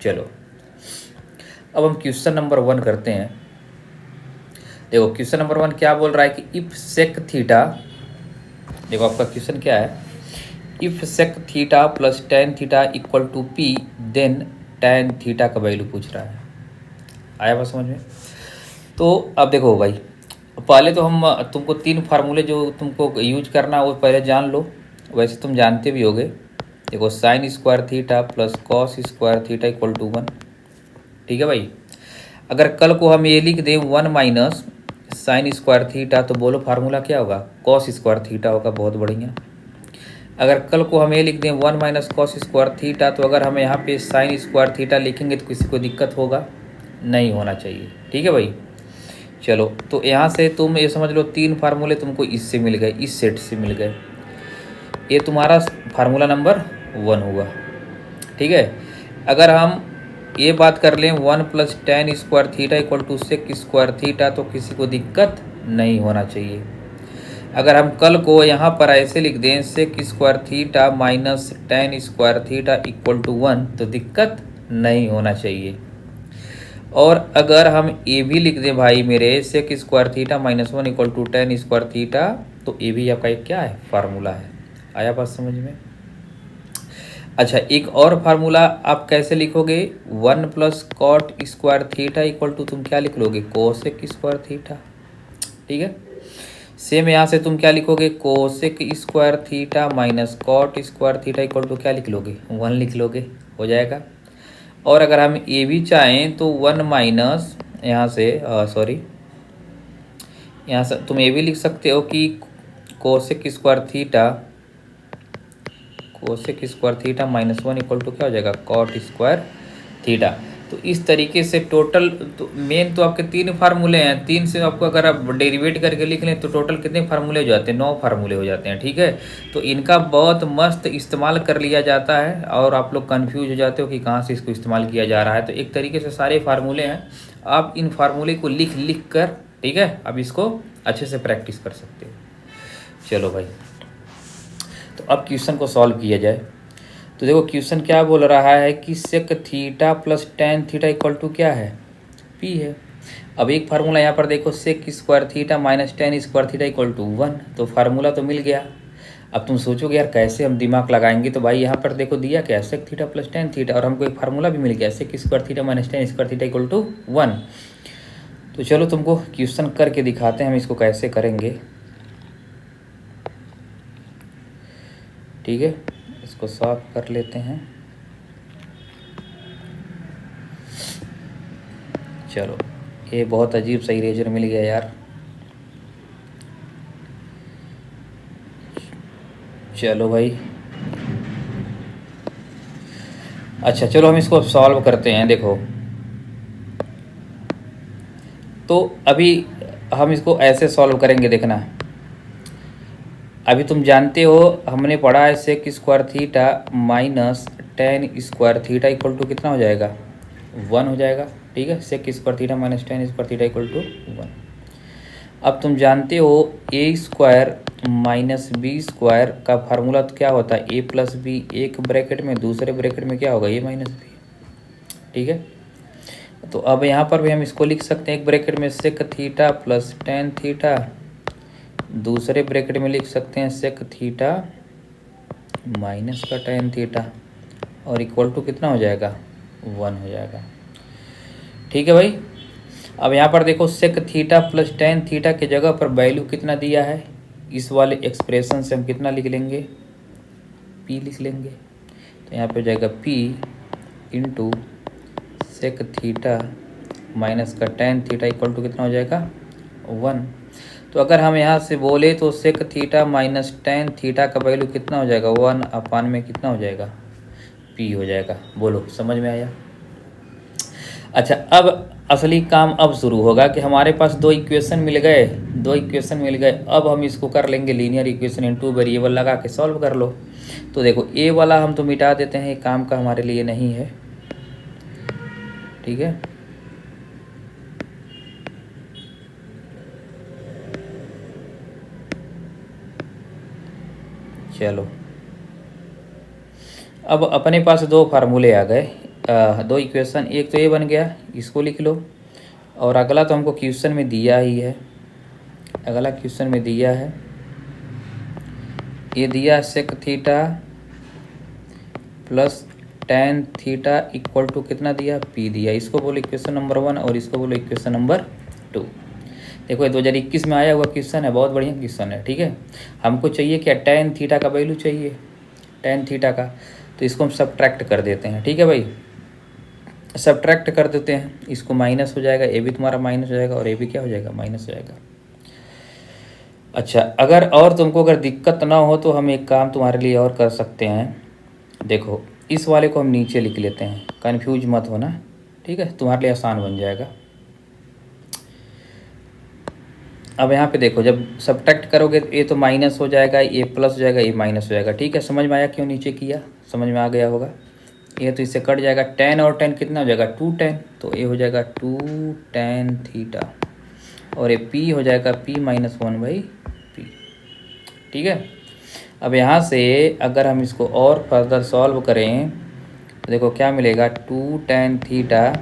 चलो अब हम क्वेश्चन नंबर 1 करते हैं। देखो क्वेश्चन नंबर 1 क्या बोल रहा है कि इफ सेक थीटा, देखो आपका क्वेश्चन क्या है, if sec theta plus tan theta equal to p then tan theta का वैल्यू पूछ रहा है। आया बात समझ में? तो अब देखो भाई, पहले तो हम तुमको 3 फार्मूले जो तुमको यूज करना है वो पहले जान लो, वैसे तुम जानते भी होगे। देखो sine square theta plus cos square theta equal to 1। ठीक है भाई, अगर कल को हम ये लिख दें 1 माइनस साइन स्क्वायर थीटा, तो बोलो फार्मूला क्या होगा, कॉस स्क्वायर थीटा होगा। बहुत बढ़िया। अगर कल को हम ये लिख दें 1 माइनस कॉस स्क्वायर थीटा, तो अगर हम यहाँ पे साइन स्क्वायर थीटा लिखेंगे तो किसी को दिक्कत होगा? नहीं होना चाहिए। ठीक है भाई, चलो तो यहाँ से तुम ये समझ लो 3 फार्मूले तुमको इससे मिल गए, इस सेट से मिल गए। ये तुम्हारा फार्मूला नंबर 1 हुआ। ठीक है, अगर हम ये बात कर लें 1 plus tan square theta equal to sec square theta, तो किसी को दिक्कत नहीं होना चाहिए। अगर हम कल को यहाँ पर ऐसे लिख दें sec square theta minus tan square theta equal to 1, तो दिक्कत नहीं होना चाहिए। और अगर हम ये भी लिख दें भाई मेरे sec square theta minus 1 equal to tan square theta, तो ये भी आपका एक क्या है, फार्मूला है। आया बात समझ में? अच्छा, एक और फार्मूला आप कैसे लिखोगे, 1 plus cot square theta equal to तुम क्या लिख लोगे, कोसेक स्क्वायर थीटा। ठीक है, सेम यहाँ से तुम क्या लिखोगे, cosec square theta minus cot square theta equal to क्या लिख लोगे, 1 लिख लोगे, हो जाएगा। और अगर हम ये भी चाहें तो 1 माइनस यहाँ से सॉरी, यहाँ से तुम ये भी लिख सकते हो कि cosec square theta minus 1 equal to क्या हो जाएगा, कॉट स्क्वायर थीटा। तो इस तरीके से टोटल तो मेन तो आपके 3 फार्मूले हैं, 3 से आपको अगर आप डेरिवेट करके लिख लें तो टोटल कितने फार्मूले हो जाते हैं, 9 फार्मूले हो जाते हैं। ठीक है, तो इनका बहुत मस्त इस्तेमाल कर लिया जाता है और आप लोग कन्फ्यूज हो जाते हो कि कहाँ से इसको इस्तेमाल किया जा रहा है। तो एक तरीके से सारे फार्मूले हैं, आप इन फार्मूले को लिख लिख कर, ठीक है, अब इसको अच्छे से प्रैक्टिस कर सकते हो। चलो भाई, तो अब क्वेश्चन को सॉल्व किया जाए। तो देखो क्वेश्चन क्या बोल रहा है कि sec theta plus tan theta equal to क्या है, पी है। अब एक फार्मूला यहाँ पर देखो sec square theta minus tan square theta equal to 1, तो फार्मूला तो मिल गया। अब तुम सोचोगे यार कैसे हम दिमाग लगाएंगे, तो भाई यहाँ पर देखो दिया क्या, sec theta plus tan theta, और हमको एक फार्मूला भी मिल गया sec square theta minus tan square theta equal to 1। तो चलो तुमको क्वेश्चन करके दिखाते हैं हम इसको कैसे करेंगे। ठीक है, इसको साफ कर लेते हैं। चलो, ये बहुत अजीब सा इरेजर मिल गया यार। चलो भाई, अच्छा चलो हम इसको सॉल्व करते हैं। देखो तो अभी हम इसको ऐसे सॉल्व करेंगे, देखना। अभी तुम जानते हो हमने पढ़ा है sec square theta minus tan square theta equal to कितना हो जाएगा, 1 हो जाएगा। ठीक है, sec square theta minus tan square theta equal to 1। अब तुम जानते हो a square minus b square का फार्मूला तो क्या होता है, ए प्लस बी, एक ब्रैकेट में, दूसरे ब्रैकेट में क्या होगा, ए माइनस बी। ठीक है, तो अब यहाँ पर भी हम इसको लिख सकते हैं, एक ब्रैकेट में sec theta plus tan theta, दूसरे ब्रैकेट में लिख सकते हैं सेक थीटा माइनस का टेन थीटा, और इक्वल टू कितना हो जाएगा, 1 हो जाएगा। ठीक है भाई, अब यहाँ पर देखो sec theta plus tan theta के जगह पर वैल्यू कितना दिया है, इस वाले एक्सप्रेशन से हम कितना लिख लेंगे, पी लिख लेंगे। तो यहाँ पे हो जाएगा p into sec theta minus का टेन थीटा इक्वल टू कितना हो जाएगा, 1। तो अगर हम यहाँ से बोले तो sec theta minus tan theta का वैल्यू कितना हो जाएगा, 1 अपान में कितना हो जाएगा, पी हो जाएगा। बोलो समझ में आया? अच्छा, अब असली काम अब शुरू होगा कि हमारे पास 2 इक्वेशन मिल गए, 2 इक्वेशन मिल गए। अब हम इसको कर लेंगे लीनियर इक्वेशन इन 2 वेरिएबल लगा के सॉल्व कर लो। तो देखो ए वाला हम तो मिटा देते हैं, काम का हमारे लिए नहीं है। ठीक है, चलो अब अपने पास 2 फार्मूले आ गए, दो इक्वेशन, एक तो ये बन गया, इसको लिख लो। और अगला तो हमको क्वेश्चन में दिया ही है, अगला क्वेश्चन में दिया है, ये दिया sec theta plus tan theta equal to कितना दिया, पी दिया। इसको बोलो इक्वेशन नंबर 1 और इसको बोलो इक्वेशन नंबर 2। देखो ये 2021 में आया हुआ क्वेश्चन है, बहुत बढ़िया क्वेश्चन है, ठीक है। हमको चाहिए क्या, टेन थीटा का वैल्यू चाहिए, टेन थीटा का। तो इसको हम सब्ट्रैक्ट कर देते हैं, ठीक है भाई, सब्ट्रैक्ट कर देते हैं। इसको माइनस हो जाएगा, ए भी तुम्हारा माइनस हो जाएगा और ए भी क्या हो जाएगा, माइनस हो जाएगा। अच्छा, अगर और तुमको अगर दिक्कत ना हो तो हम एक काम तुम्हारे लिए और कर सकते हैं। देखो इस वाले को हम नीचे लिख लेते हैं, कन्फ्यूज मत होना, ठीक है, तुम्हारे लिए आसान बन जाएगा। अब यहाँ पे देखो, जब सब्ट्रैक्ट करोगे तो ये तो माइनस हो जाएगा, ये प्लस हो जाएगा, ये माइनस हो जाएगा, ठीक है। समझ में आया क्यों नीचे किया, समझ में आ गया होगा। ये तो इससे कट जाएगा, 10 और 10 कितना हो जाएगा, 2 10, तो ये हो जाएगा 2 tan थीटा और ये p हो जाएगा p माइनस 1/p, ठीक है। अब यहाँ से अगर हम इसको और फर्दर सॉल्व करें तो देखो क्या मिलेगा, 2 tan थीटा,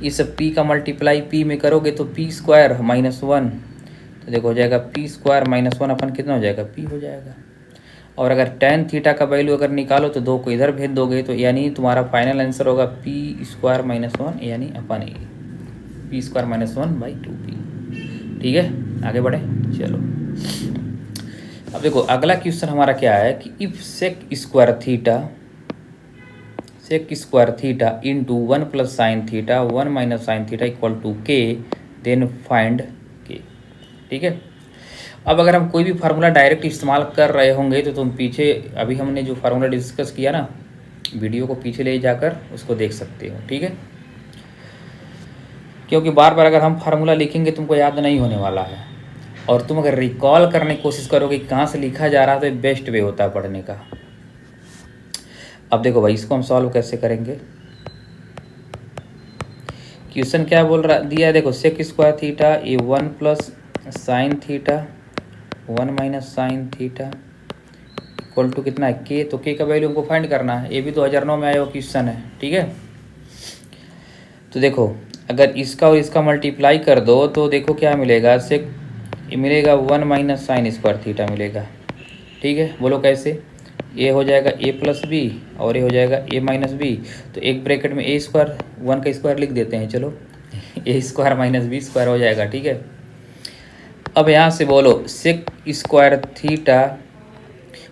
इस p का मल्टीप्लाई p में करोगे तो p स्क्वायर माइनस 1, तो देखो हो जाएगा p स्क्वायर माइनस 1 अपन कितना हो जाएगा, p हो जाएगा। और अगर tan थीटा का वैल्यू अगर निकालो तो 2 को इधर भेज दोगे, तो यानी तुम्हारा फाइनल आंसर होगा p स्क्वायर माइनस 1, यानी अपन p स्क्वायर माइनस 1/2p, ठीक है। आगे बढ़े, चलो। अब देखो अगला क्वेश्चन हमारा क्या है कि if sec square theta into 1 plus sine theta 1 minus sine theta equal to k, then find k, ठीक है। अब अगर हम कोई भी फार्मूला डायरेक्ट इस्तेमाल कर रहे होंगे तो तुम पीछे अभी हमने जो फार्मूला डिस्कस किया ना, वीडियो को पीछे ले जाकर उसको देख सकते हो, ठीक है। क्योंकि बार बार अगर हम फार्मूला लिखेंगे तुमको याद नहीं होने वाला है, और तुम अगर रिकॉल करने की कोशिश करोगे कहाँ से लिखा जा रहा है तो बेस्ट वे होता है पढ़ने का। अब देखो भाई इसको हम सॉल्व कैसे करेंगे। क्वेश्चन क्या बोल रहा दिया है, देखो सेक स्क्वायर थीटा ये 1 plus sine theta 1 minus sine theta equal to कितना है, के। तो के का वैल्यू हमको फाइंड करना है, ये भी 2009 में आया हुआ क्वेश्चन है, ठीक है। तो देखो अगर इसका और इसका मल्टीप्लाई कर दो तो देखो क्या मिलेगा, सेक ये मिलेगा 1 माइनस साइन स्क्वायर थीटा मिलेगा, ठीक है। बोलो कैसे, ए हो जाएगा a प्लस बी और ये हो जाएगा a माइनस बी, तो एक ब्रैकेट में a स्क्वायर 1 का स्क्वायर लिख देते हैं, चलो a square minus b square हो जाएगा, ठीक है। अब यहाँ से बोलो सेक स्क्वायर थीटा,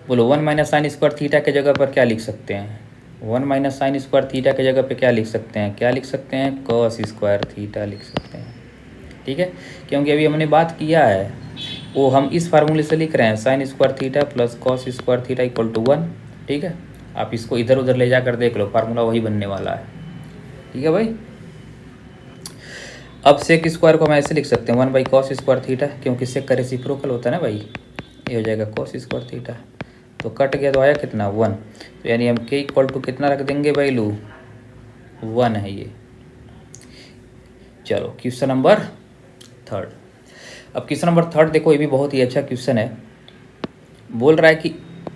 बोलो 1 माइनस साइन स्क्वायर थीटा के जगह पर क्या लिख सकते हैं, 1 माइनस साइन स्क्वायर थीटा के जगह पे क्या लिख सकते हैं, क्या लिख सकते हैं, कॉस स्क्वायर थीटा लिख सकते हैं, ठीक है। क्योंकि अभी हमने बात किया है वो हम इस फार्मूले से लिख रहे हैं, sine square theta plus cos square theta equal to 1, ठीक है। आप इसको इधर उधर ले जाकर देख लो, फार्मूला वही बनने वाला है, ठीक है भाई। अब सेक स्क्वायर को हम ऐसे लिख सकते हैं 1/cos स्क्वायर थीटा, क्योंकि सेक का रेसिप्रोकल होता है ना भाई, ये हो जाएगा cos स्क्वायर थीटा, तो कट गया तो आया कितना 1, तो यानी हम के इक्वल टू कितना रख देंगे वैल्यू 1 है ये। चलो क्वेश्चन नंबर 3। अब क्वेश्चन नंबर 3 देखो, ये भी बहुत ही अच्छा क्वेश्चन है। बोल रहा है कि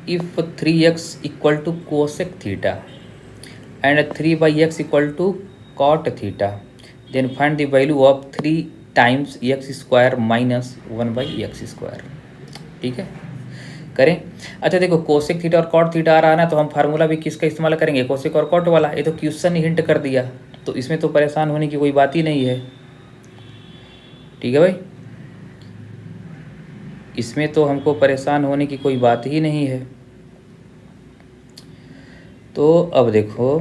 if 3x equal to cosec theta and 3/x equal to cot theta, then find the value of 3 times x square minus 1/x square, ठीक है। करें। अच्छा देखो कोसेक थीटा और कॉट थीटा आ रहा है ना, तो हम फार्मूला भी किसका इस्तेमाल करेंगे, कोसेक और कॉट वाला। ये तो क्वेश्चन ही हिंट कर दिया, तो इसमें तो परेशान होने की कोई बात ही नहीं है, ठीक है भाई। इसमें तो हमको परेशान होने की कोई बात ही नहीं है। तो अब देखो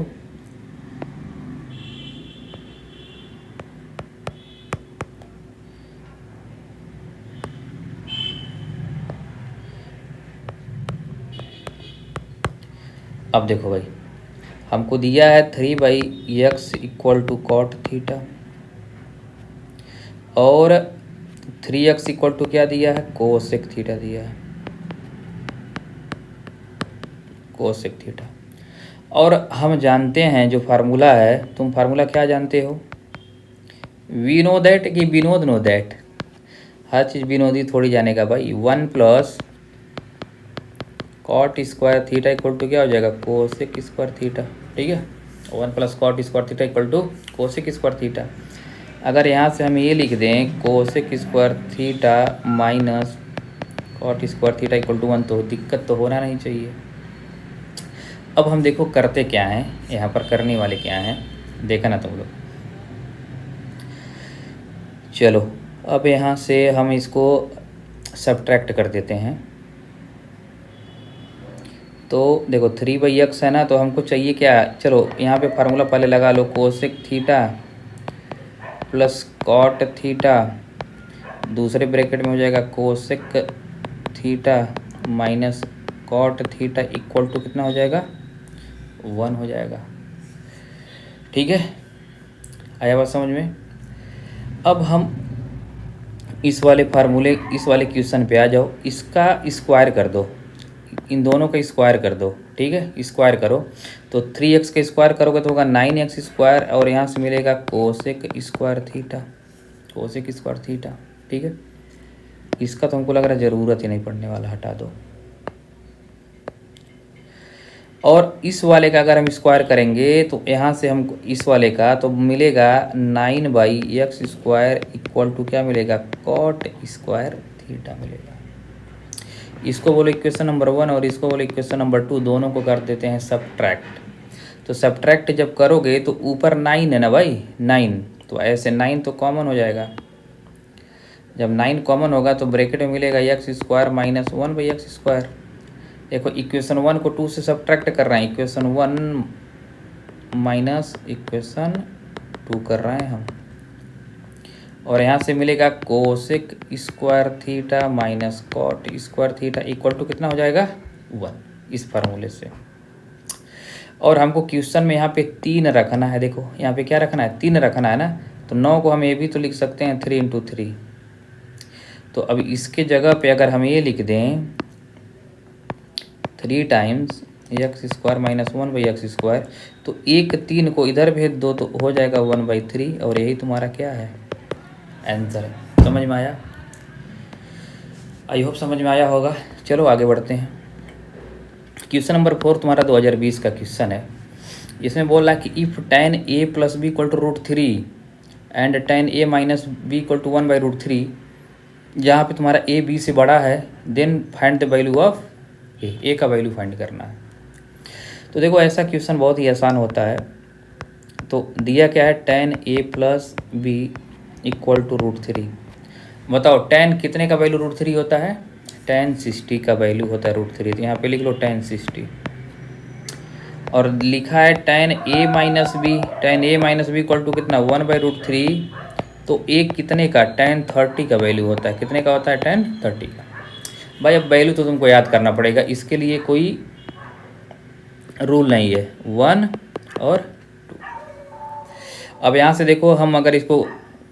भाई हमको दिया है 3/x equal to cot theta और 3x इक्वल टू क्या दिया है, कोसेक थीटा दिया है, कोसेक थीटा। और हम जानते हैं जो फार्मूला है, तुम फार्मूला क्या जानते हो, वी नो दैट कि विनोद नो दैट, हर चीज़ विनोदी थोड़ी जानेगा भाई। 1 plus cot square theta equal to क्या हो जाएगा, कोसेक स्क्वायर थीटा, ठीक है। 1 plus cot square theta equal to cosec square theta. अगर यहाँ से हम ये लिख दें cosec square theta minus cot square theta equal to 1 तो दिक्कत तो होना नहीं चाहिए। अब हम देखो करते क्या हैं, यहाँ पर करने वाले क्या हैं, देखा ना तुम लोग। चलो अब यहाँ से हम इसको सब्ट्रैक्ट कर देते हैं। तो देखो 3/x है ना, तो हमको चाहिए क्या, चलो यहाँ पे फार्मूला पहले लगा लो, cosec theta plus cot theta, दूसरे ब्रैकेट में हो जाएगा cosec theta minus cot theta equal to कितना हो जाएगा, 1 हो जाएगा। ठीक है, आया बात समझ में। अब हम इस वाले फार्मूले, इस वाले क्वेश्चन पे आ जाओ, इसका स्क्वायर कर दो, इन दोनों का स्क्वायर कर दो। ठीक है, स्क्वायर करो तो 3x का स्क्वायर करोगे तो होगा 9x स्क्वायर, और यहाँ से मिलेगा cosec square theta, cosec square theta. ठीक है, इसका तो हमको लग रहा है ज़रूरत ही नहीं पड़ने वाला, हटा दो। और इस वाले का अगर हम स्क्वायर करेंगे तो यहाँ से हमको इस वाले का तो मिलेगा 9/x स्क्वायर इक्वल टू क्या मिलेगा, कॉट स्क्वायर थीटा मिलेगा। इसको बोलो इक्वेशन नंबर 1 और इसको बोलो इक्वेशन नंबर 2, दोनों को कर देते हैं सब्ट्रैक्ट। तो सब्ट्रैक्ट जब करोगे तो ऊपर 9 है ना भाई, 9, तो ऐसे 9 तो कॉमन हो जाएगा। जब 9 कॉमन होगा तो ब्रैकेट में मिलेगा x square minus 1/x square. देखो इक्वेशन 1 को 2 से सब्ट्रैक्ट कर रहे हैं, इक्वेशन 1 माइनस इक्वेशन 2 कर रहे हैं हम, और यहाँ से मिलेगा cosec square theta minus cot square theta equal to कितना हो जाएगा, 1, इस फार्मूले से। और हमको क्वेश्चन में यहाँ पे 3 रखना है, देखो यहाँ पे क्या रखना है, 3 रखना है ना, तो 9 को हम ये भी तो लिख सकते हैं 3 × 3। तो अब इसके जगह पे अगर हम ये लिख दें 3 times x square minus 1/x square, तो 3 को इधर भेज दो तो हो जाएगा 1/3, और यही तुम्हारा क्या है, आंसर है। समझ में आया, आई होप समझ में आया होगा। चलो आगे बढ़ते हैं। क्वेश्चन नंबर 4 तुम्हारा 2020 का क्वेश्चन है। इसमें बोल रहा है कि if tan a + b = √3 and tan a - b = 1/√3, जहाँ पे तुम्हारा a b से बड़ा है, then find the value of a का वैल्यू फाइंड करना है। तो देखो ऐसा क्वेश्चन बहुत ही आसान होता है। तो दिया क्या है, tan a + b = √3। बताओ tan कितने का वैल्यू √3 होता है, tan 60 का वैल्यू होता है √3। तो यहाँ पे लिख लो tan 60, और लिखा है tan a - b, tan a - b = कितना, 1/√3। तो a कितने का, tan 30 का वैल्यू होता है, कितने का होता है, tan 30 का। भाई अब वैल्यू तो तुमको याद करना पड़ेगा, इसके लिए कोई रूल नहीं है, 1 और 2। अब यहाँ से देखो हम अगर इसको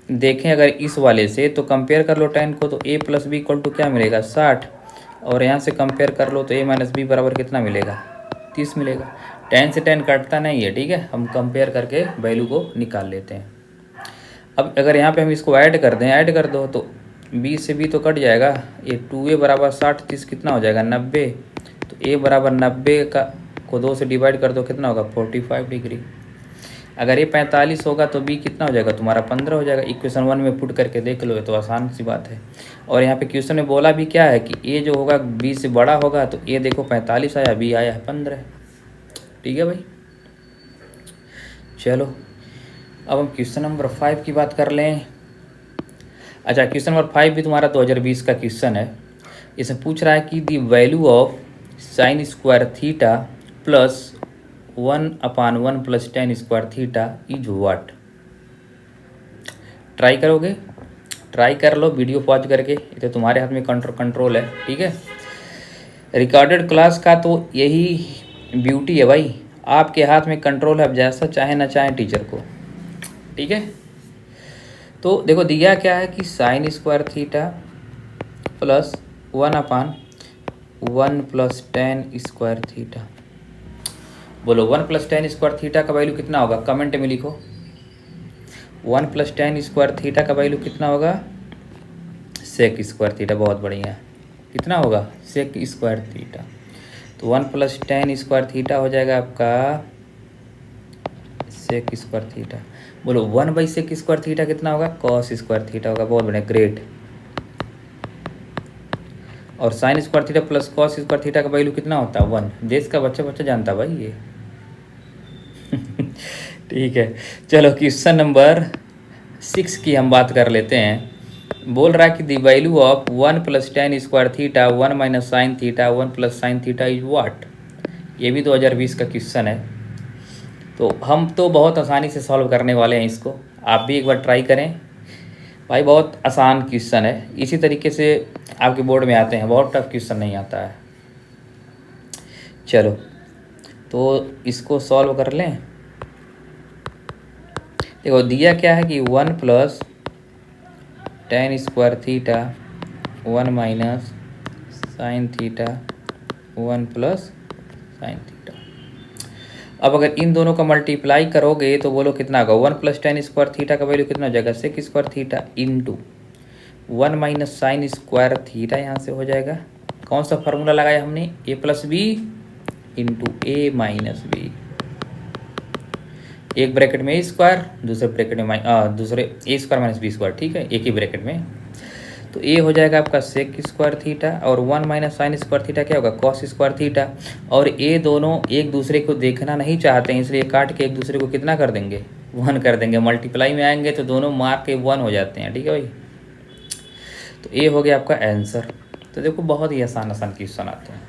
देखें अगर इस वाले से, तो कंपेयर कर लो tan को, तो a + b = क्या मिलेगा, 60, और यहाँ से कंपेयर कर लो तो a - b बराबर कितना मिलेगा, 30 मिलेगा। tan से tan कटता नहीं है, ठीक है, हम कंपेयर करके वैल्यू को निकाल लेते हैं। अब अगर यहाँ पे हम इसको ऐड कर दें, ऐड कर दो तो b से b तो कट जाएगा, ये 2a = 60, 30 कितना हो जाएगा, 90। तो a = 90 का को 2 से डिवाइड कर दो, कितना होगा, 45 डिग्री। अगर ये 45 होगा तो b कितना हो जाएगा तुम्हारा, 15 हो जाएगा। इक्वेशन 1 में पुट करके देख लो, तो आसान सी बात है। और यहाँ पे क्वेश्चन में बोला भी क्या है कि a जो होगा b से बड़ा होगा, तो a देखो 45 आया, b आया है 15। ठीक है भाई, चलो अब हम क्वेश्चन नंबर 5 की बात कर लें। अच्छा, क्वेश्चन नंबर 5 भी तुम्हारा 2020 का क्वेश्चन है। इसमें पूछ रहा है कि the value of sin square theta plus 1/1 + tan square theta is what. Try करोगे, ट्राई कर लो वीडियो पॉज करके, ये तुम्हारे हाथ में कंट्रोल है। ठीक है, रिकॉर्डेड क्लास का तो यही ब्यूटी है भाई, आपके हाथ में कंट्रोल है, अब जैसा चाहे ना चाहे टीचर को। ठीक है, तो देखो दिया क्या है कि sin square theta plus 1/1 + tan square theta. बोलो 1 + tan स्क्वायर थीटा का वैल्यू कितना होगा, कमेंट में लिखो। 1 + tan स्क्वायर थीटा का वैल्यू कितना होगा, sec स्क्वायर थीटा। बहुत बढ़िया, कितना होगा, sec स्क्वायर थीटा। तो 1 + tan स्क्वायर थीटा हो जाएगा आपका सेक स्क्वायर थीटा। बोलो 1/sec² थीटा कितना होगा? कॉस स्क्वायर थीटा होगा। बहुत बढ़िया, ग्रेट। और sign square theta plus cos square theta का वैल्यू कितना होता है? 1। देश का बच्चा बच्चा जानता है भाई ये। ठीक है, चलो क्वेश्चन नंबर 6 की हम बात कर लेते हैं। बोल रहा है कि the value of 1 + tan square theta 1 - sin theta 1 + sin theta is what. ये भी 2020 का क्वेश्चन है। तो हम तो बहुत आसानी से सॉल्व करने वाले हैं इसको, आप भी एक बार ट्राई करें भाई। बहुत आसान क्वेश्चन है, इसी तरीके से आपके बोर्ड में आते हैं, बहुत टफ क्वेश्चन नहीं आता है। चलो तो इसको सॉल्व कर लें। देखो दिया क्या है कि 1 + tan square theta 1 - sin theta 1 + sin theta. अब अगर इन दोनों का मल्टीप्लाई करोगे तो बोलो कितना होगा? 1 + tan स्क्वायर थीटा का वैल्यू कितना हो जाएगा? Sec square theta into 1 - sin square theta, यहाँ से हो जाएगा। कौन सा फार्मूला लगाया हमने? a + b into a - b। एक ब्रैकेट में a स्क्वायर, दूसरे ब्रैकेट में दूसरे a स्क्वायर - b स्क्वायर, ठीक है, एक ही ब्रैकेट में। तो a हो जाएगा आपका सेक स्क्वायर थीटा और 1 - sin स्क्वायर थीटा क्या होगा? Cos square theta. और ये दोनों एक दूसरे को देखना नहीं चाहते हैं, इसलिए काट के एक दूसरे को कितना कर देंगे? 1 कर देंगे। मल्टीप्लाई में आएंगे तो दोनों मार के 1 हो जाते हैं, ठीक है भाई। तो ये हो गया आपका आंसर। तो देखो बहुत ही आसान आसान क्वेश्चन आते हैं।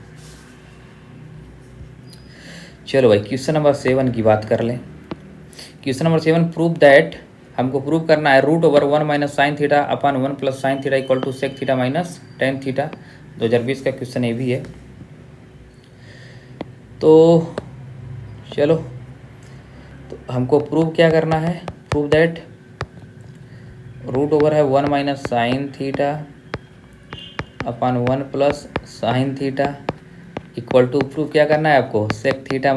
चलो भाई क्वेश्चन नंबर 7 की बात कर लें। क्वेश्चन नंबर 7, प्रूव दैट, हमको प्रूव करना है √1 - sin थीटा अपन 1 + sin थीटा = सेक थीटा - tan थीटा। 2020 का क्वेश्चन ये भी है। तो चलो तो हमको प्रूव क्या करना है? Prove that √1 - sin theta upon 1 + sin थीटा = प्रूव क्या करना है आपको? सेक थीटा -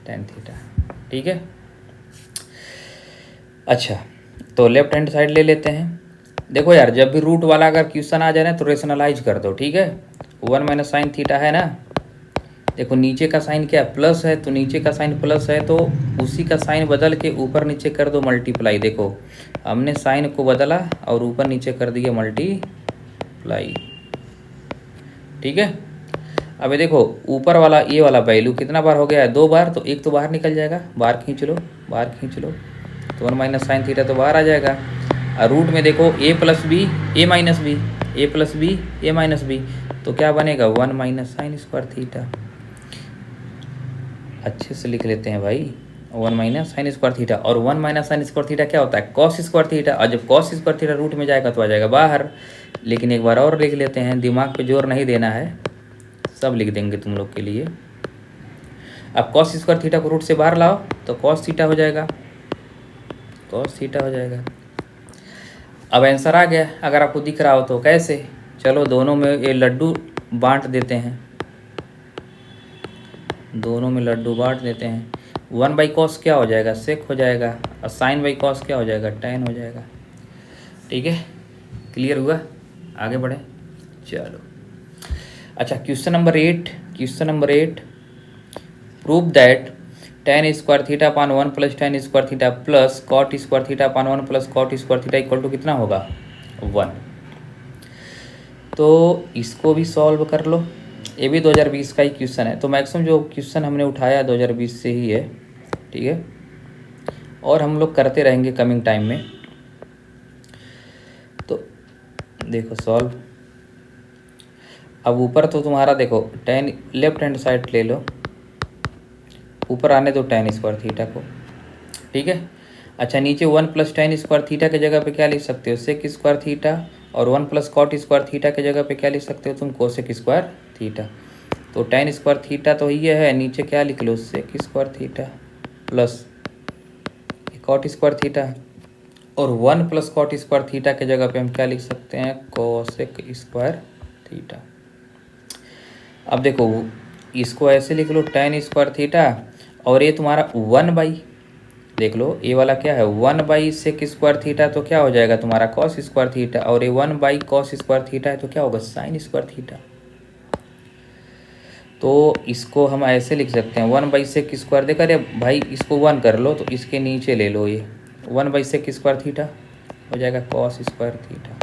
tan थीटा, ठीक है। अच्छा तो लेफ्ट हैंड साइड ले लेते हैं। देखो यार, जब भी रूट वाला अगर क्वेश्चन आ जाए ना तो रेशनलाइज कर दो, ठीक है। 1 - sin थीटा है ना, देखो नीचे का साइन क्या प्लस है, तो नीचे का साइन प्लस है तो उसी का साइन बदल के ऊपर नीचे कर दो मल्टीप्लाई। देखो हमने साइन को बदला और ऊपर नीचे कर दिया मल्टीप्लाई, ठीक है। अब देखो ऊपर वाला ये वाला वैल्यू कितना बार हो गया है? 2 बार, तो एक तो बाहर निकल जाएगा, बाहर खींच लो, बाहर खींच लो, तो 1 - sin थीटा तो बाहर आ जाएगा। और रूट में देखो a + b a - b a + b a - b, तो क्या बनेगा? 1 - sin स्क्वायर थीटा। अच्छे से लिख लेते हैं भाई, 1 - sin स्क्वायर थीटा। और 1 - sin स्क्वायर थीटा क्या होता है? Cos square theta. और जब कॉस स्क्वायर थीटा रूट में जाएगा तो आ जाएगा बाहर। लेकिन एक बार और लिख लेते हैं, दिमाग पे जोर नहीं देना है, सब लिख देंगे तुम लोग के लिए। अब कॉस स्क्वायर थीटा को रूट से बाहर लाओ तो कॉस थीटा हो जाएगा, कॉस थीटा हो जाएगा। अब आंसर आ गया, अगर आपको दिख रहा हो तो। कैसे? चलो दोनों में ये लड्डू बांट देते हैं, दोनों में लड्डू बांट देते हैं। 1/cos क्या हो जाएगा? सेक हो जाएगा। और sin/cos क्या हो जाएगा? tan हो जाएगा, ठीक है। क्लियर हुआ? आगे बढ़े, चलो। अच्छा question number 8, prove that tan square theta upon 1 + tan square theta plus cot square theta upon 1 + cot square theta = कितना होगा? 1। तो इसको भी सॉल्व कर लो। ये भी 2020 का ही क्वेश्चन है। तो मैक्सिमम जो क्वेश्चन हमने उठाया 2020 से ही है, ठीक है। और हम लोग करते रहेंगे कमिंग टाइम में। तो देखो सॉल्व। अब ऊपर तो तुम्हारा देखो tan, लेफ्ट हैंड साइड ले लो, ऊपर आने दो tan स्क्वायर थीटा को, ठीक है। अच्छा नीचे 1 + tan स्क्वायर थीटा के जगह पे क्या लिख सकते हो? Sec square theta. और 1 + cot स्क्वायर थीटा के जगह पे क्या लिख सकते हो तुम? Cosec square theta. तो tan स्क्वायर थीटा तो ये है, नीचे क्या लिख लो? Sec square theta plus cot square theta. और 1 + cot स्क्वायर थीटा के जगह पे हम क्या लिख सकते हैं? Cosec square theta. अब देखो इसको ऐसे लिख लो tan स्क्वायर थीटा, और ये तुम्हारा 1/ देख लो ये वाला क्या है? 1/sec स्क्वायर थीटा, तो क्या हो जाएगा तुम्हारा? Cos square theta. और ये 1/cos स्क्वायर थीटा है तो क्या होगा? Sign square theta. तो इसको हम ऐसे लिख सकते हैं 1/sec स्क्वायर। देखा रे भाई, इसको 1 कर लो तो इसके नीचे ले लो, ये 1/sec स्क्वायर थीटा हो जाएगा कॉस स्क्वायर थीटा,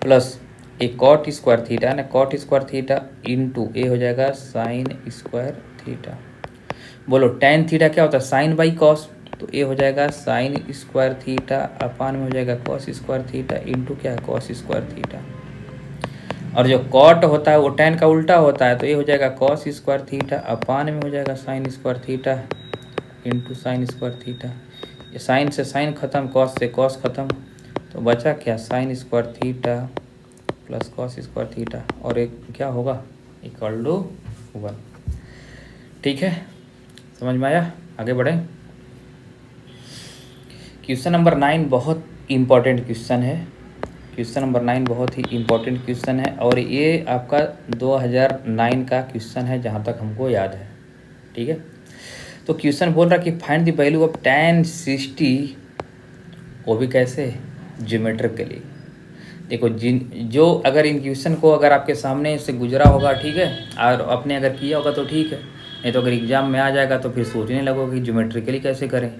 प्लस एक कॉट स्क्वायर थीटा ना, कॉट स्क्वायर थीटा इंटू ए हो जाएगा साइन स्क्वायर थीटा। बोलो tan थीटा क्या होता है, साइन बाई कॉस, तो ए हो जाएगा साइन स्क्वायर थीटा अपान में हो जाएगा कॉस स्क्वायर थीटा इंटू क्या है कॉस स्क्वायर थीटा। और जो कॉट होता है वो tan का उल्टा होता है, तो ये हो जाएगा कॉस स्क्वायर थीटा अपान में हो जाएगा sign square theta into sine square theta. ये साइन से साइन खत्म, कॉस से कॉस खत्म, तो बचा क्या sign square theta plus cos square theta, और एक क्या होगा इक्वल टू 1। ठीक है, समझ में आया? आगे बढ़ें। क्वेश्चन नंबर 9 बहुत इम्पॉर्टेंट क्वेश्चन है। क्वेश्चन नंबर 9 बहुत ही इम्पॉर्टेंट क्वेश्चन है, और ये आपका 2009 का क्वेश्चन है जहाँ तक हमको याद है। ठीक है, तो क्वेश्चन बोल रहा कि find the value of tan 60, वो भी कैसे, ज्योमेट्रिकली। देखो जो अगर इन क्वेश्चन को अगर आपके सामने से गुजरा होगा, ठीक है, और आपने अगर किया होगा तो ठीक है, नहीं तो अगर एग्जाम में आ जाएगा तो फिर सोचने लगोगे कि ज्योमेट्रिकली कैसे करें।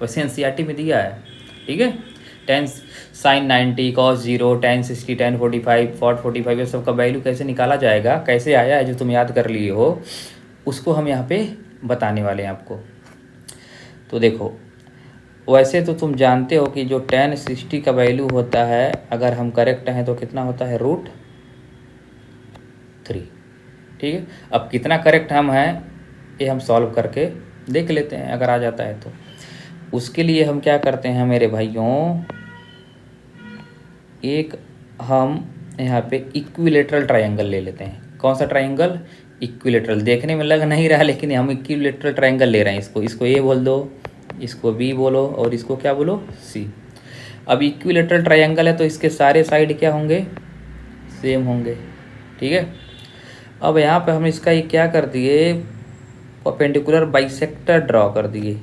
वैसे एनसीईआरटी में दिया है, ठीक है, tan sin 90 cos 0 tan 60 tan 45 cot 45 ये सब का वैल्यू कैसे निकाला जाएगा, कैसे आया है जो तुम याद कर लिए हो, उसको हम यहाँ पे बताने वाले हैं आपको। तो देखो, वैसे तो तुम जानते हो कि जो tan 60 का वैल्यू होता है, अगर हम करेक्ट हैं तो कितना होता है √3। ठीक है, अब कितना करेक्ट हम हैं ये हम सॉल्व करके देख लेते हैं, अगर आ जाता है तो। उसके लिए हम क्या करते हैं मेरे भाइयों, एक हम यहाँ पे इक्विलेटरल ट्रायंगल ले लेते हैं। कौन सा ट्रायंगल, इक्विलेटरल। देखने में लग नहीं रहा लेकिन हम इक्विलेटरल ट्रायंगल ले रहे हैं। इसको ए बोल दो, इसको बी बोलो, और इसको क्या बोलो, सी। अब इक्विलेटरल ट्रायंगल है तो इसके सारे साइड क्या होंगे, सेम होंगे। ठीक है, अब यहाँ पे हम इसका ये क्या कर दिए, परपेंडिकुलर बाइसेक्टर ड्रॉ कर दिए।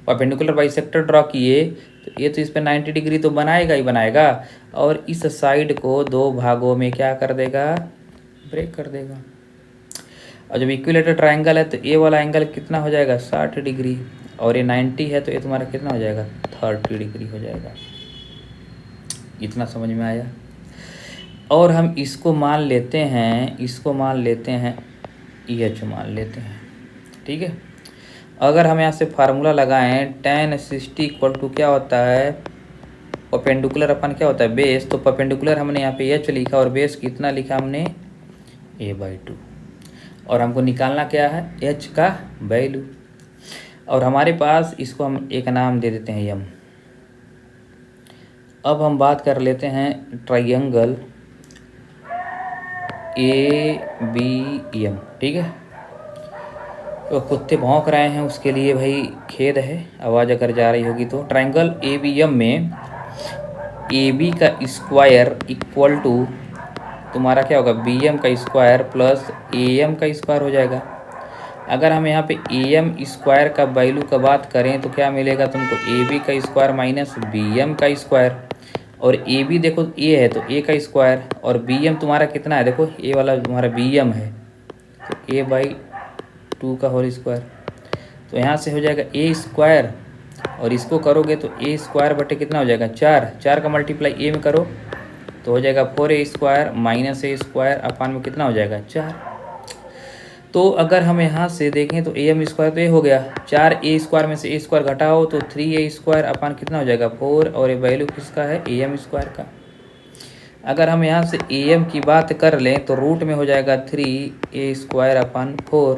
परपेंडिकुलर बाइसेक्टर ड्रॉ किए तो ये तो इस पर 90 डिग्री तो बनाएगा ही बनाएगा, और इस साइड को दो भागों में क्या कर देगा, ब्रेक कर देगा। और जब इक्विलेटरल ट्रायंगल है तो ये वाला एंगल कितना हो जाएगा 60 डिग्री, और ये 90 है तो ये तुम्हारा कितना हो जाएगा 30 डिग्री हो जाएगा। इतना समझ में आया? और हम इसको मान लेते हैं, इसको मान लेते हैं EH मान लेते हैं। ठीक है, अगर हम यहाँ से फार्मूला लगाएं tan 60 इक्वल टू क्या होता है, परपेंडिकुलर अपन क्या होता है बेस, तो परपेंडिकुलर हमने यहाँ पे H लिखा और बेस कितना लिखा हमने a/2, और हमको निकालना क्या है H का वैल्यू। और हमारे पास इसको हम एक नाम दे देते हैं M। अब हम बात कर लेते हैं ट्रायंगल ABM। ठीक है, तो कुत्ते भौंक रहे हैं, उसके लिए भाई खेद है, आवाज़ अगर जा रही होगी तो। ट्रायंगल ABM में AB का स्क्वायर इक्वल टू तुम्हारा क्या होगा BM का स्क्वायर प्लस AM का स्क्वायर हो जाएगा। अगर हम यहाँ पे AM स्क्वायर का वैल्यू का बात करें तो क्या मिलेगा तुमको, AB का स्क्वायर माइनस BM का स्क्वायर, और AB देखो A है तो A का स्क्वायर, और BM तुम्हारा कितना है, देखो A वाला तुम्हारा BM है तो A/2 का होल स्क्वायर। तो यहाँ से हो जाएगा A स्क्वायर, और इसको करोगे तो A स्क्वायर बटे कितना हो जाएगा 4, 4 का मल्टीप्लाई A में करो तो हो जाएगा 4A square minus A square upon में कितना हो जाएगा 4। तो अगर हम यहाँ से देखें तो AM स्क्वायर तो ये हो गया, 4A स्क्वायर में से A स्क्वायर घटाओ तो 3A स्क्वायर अपान कितना हो जाएगा 4, और ये वैल्यू किसका है AM स्क्वायर का। अगर हम यहाँ से AM की बात कर लें तो रूट में हो जाएगा 3A स्क्वायर अपान 4,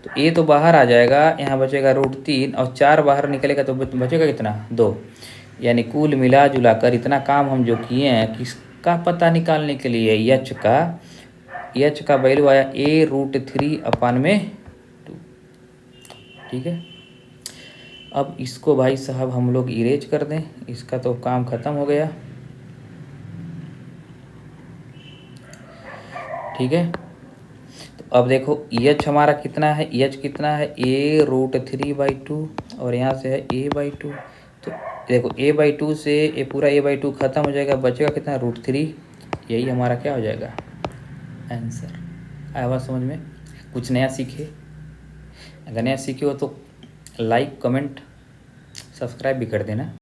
तो A तो बाहर आ जाएगा, यहाँ बचेगा √3, और 4 बाहर निकलेगा तो बचेगा कितना 2। यानी कुल मिला जुला कर इतना काम हम जो किए हैं किसका पता निकालने के लिए, H का वैल्यू आया A√3 अपान में 2। ठीक है, अब इसको भाई साहब हम लोग इरेज कर दें, इसका तो काम ख़त्म हो गया। ठीक है, तो अब देखो EH हमारा कितना है, EH कितना है A√3/2, और यहाँ से है A/2। तो देखो A/2 से ये पूरा A/2 ख़त्म हो जाएगा, बचेगा कितना √3। यही हमारा क्या हो जाएगा आंसर। आया हुआ समझ में, कुछ नया सीखे। अगर नया सीखे हो तो लाइक कमेंट सब्सक्राइब भी कर देना।